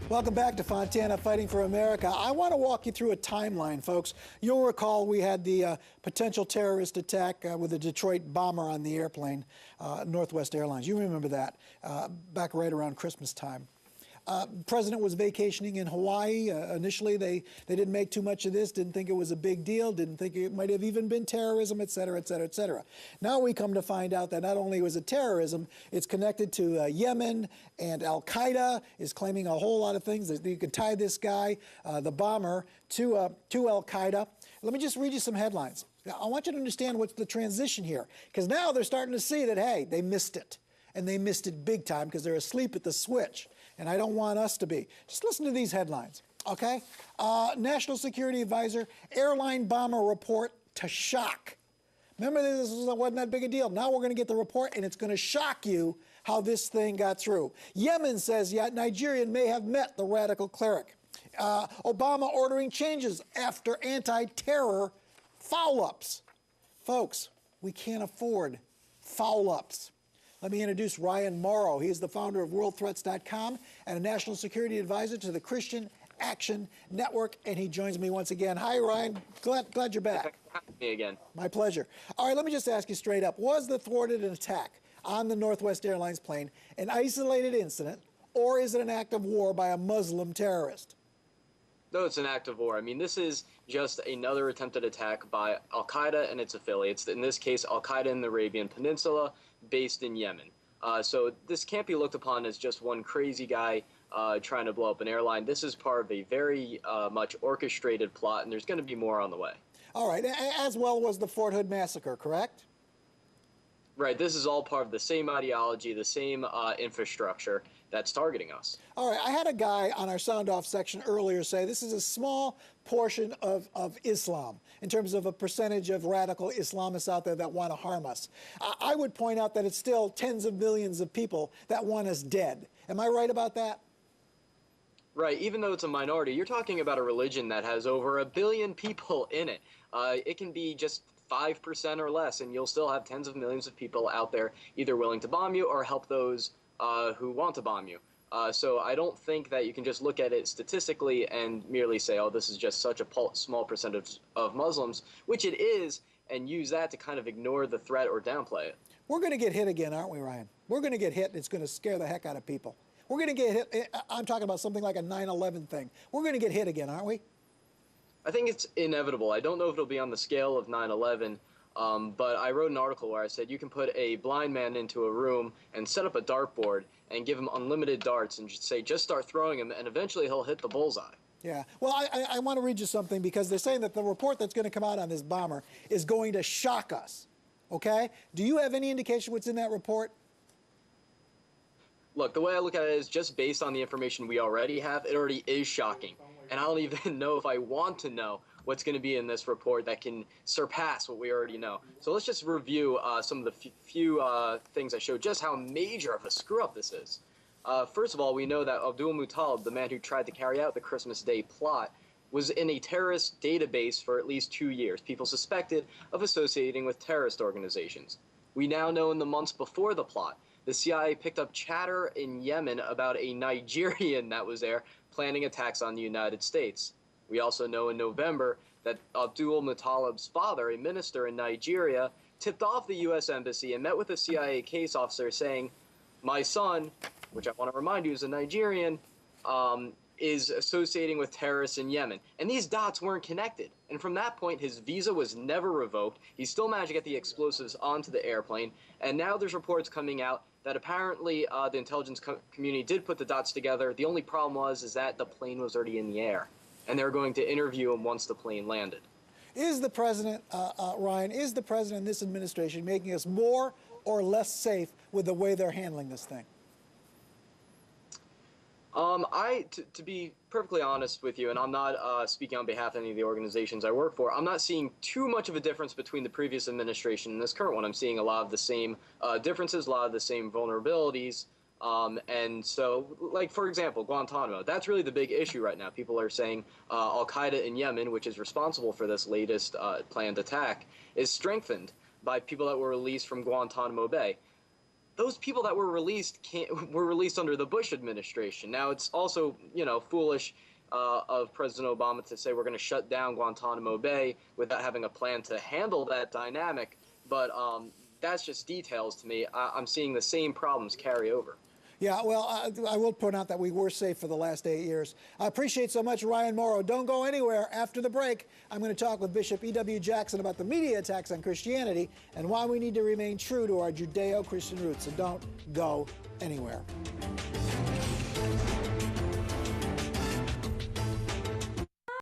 Welcome back to Fontana Fighting for America. I want to walk you through a timeline, folks. You'll recall we had the potential terrorist attack with a Detroit bomber on the airplane, Northwest Airlines. You remember that, back right around Christmas time. The president was vacationing in Hawaii. Initially, they didn't make too much of this, didn't think it was a big deal, didn't think it might have even been terrorism, et cetera, et cetera, et cetera. Now we come to find out that not only was it terrorism, it's connected to Yemen, and Al-Qaeda is claiming a whole lot of things. You could tie this guy, the bomber, to Al-Qaeda. Let me just read you some headlines. Now, I want you to understand what's the transition here, because now they're starting to see that, hey, they missed it. And they missed it big time because they're asleep at the switch. And I don't want us to be. Just listen to these headlines, okay? National Security Advisor, airline bomber report to shock. Remember, this wasn't that big a deal. Now we're going to get the report, and it's going to shock you how this thing got through. Yemen says, yeah, Nigerian may have met the radical cleric. Obama ordering changes after anti-terror foul-ups. Folks, we can't afford foul-ups. Let me introduce Ryan Mauro. He is the founder of WorldThreats.com and a national security advisor to the Christian Action Network, and he joins me once again. Hi, Ryan. Glad you're back. Me again. My pleasure. All right, let me just ask you straight up. Was the thwarted attack on the Northwest Airlines plane an isolated incident, or is it an act of war by a Muslim terrorist? No, it's an act of war. I mean, this is just another attempted attack by Al-Qaeda and its affiliates, in this case, Al-Qaeda in the Arabian Peninsula, based in Yemen. So this can't be looked upon as just one crazy guy trying to blow up an airline. This is part of a very much orchestrated plot, and there's going to be more on the way. All right, as well was the Fort Hood massacre, correct? Right, this is all part of the same ideology, the same infrastructure that's targeting us. All right, I had a guy on our sound-off section earlier say this is a small portion of Islam in terms of a percentage of radical Islamists out there that want to harm us. I would point out that it's still tens of millions of people that want us dead. Am I right about that? Right, even though it's a minority, you're talking about a religion that has over 1 billion people in it. It can be just 5% or less, and you'll still have tens of millions of people out there either willing to bomb you or help those who want to bomb you. So I don't think that you can just look at it statistically and merely say, oh, this is just such a small percentage of Muslims, which it is, and use that to kind of ignore the threat or downplay it. We're going to get hit again, aren't we, Ryan? We're going to get hit, and it's going to scare the heck out of people. We're going to get hit. I'm talking about something like a 9/11 thing. We're going to get hit again, aren't we? I think it's inevitable. I don't know if it'll be on the scale of 9/11, but I wrote an article where I said you can put a blind man into a room and set up a dartboard and give him unlimited darts and just say, just start throwing him, and eventually he'll hit the bullseye. Yeah. Well, I want to read you something because they're saying that the report that's going to come out on this bomber is going to shock us. Okay? Do you have any indication what's in that report? Look, the way I look at it is just based on the information we already have, it already is shocking. And I don't even know if I want to know what's going to be in this report that can surpass what we already know. So let's just review some of the few things that show just how major of a screw-up this is. First of all, we know that Abdul Muttalib, the man who tried to carry out the Christmas Day plot, was in a terrorist database for at least 2 years, people suspected of associating with terrorist organizations. We now know in the months before the plot, the CIA picked up chatter in Yemen about a Nigerian that was there planning attacks on the United States. We also know in November that Abdul Muttalib's father, a minister in Nigeria, tipped off the U.S. Embassy and met with a CIA case officer saying, my son, which I want to remind you is a Nigerian, is associating with terrorists in Yemen. And these dots weren't connected. And from that point, his visa was never revoked. He still managed to get the explosives onto the airplane. And now there's reports coming out that apparently the intelligence community did put the dots together. The only problem is that the plane was already in the air. And they're going to interview him once the plane landed. Is the president, Ryan, is the president and this administration making us more or less safe with the way they're handling this thing? To be perfectly honest with you, and I'm not speaking on behalf of any of the organizations I work for, I'm not seeing too much of a difference between the previous administration and this current one. I'm seeing a lot of the same differences, a lot of the same vulnerabilities. And so, like, for example, Guantanamo, that's really the big issue right now. People are saying Al-Qaeda in Yemen, which is responsible for this latest planned attack, is strengthened by people that were released from Guantanamo Bay. those people that were released were released under the Bush administration. Now, it's also, foolish of President Obama to say we're going to shut down Guantanamo Bay without having a plan to handle that dynamic. But that's just details to me. I'm seeing the same problems carry over. Yeah, well, I will point out that we were safe for the last 8 years. I appreciate so much Ryan Mauro. Don't go anywhere. After the break, I'm going to talk with Bishop E.W. Jackson about the media attacks on Christianity and why we need to remain true to our Judeo-Christian roots. So don't go anywhere.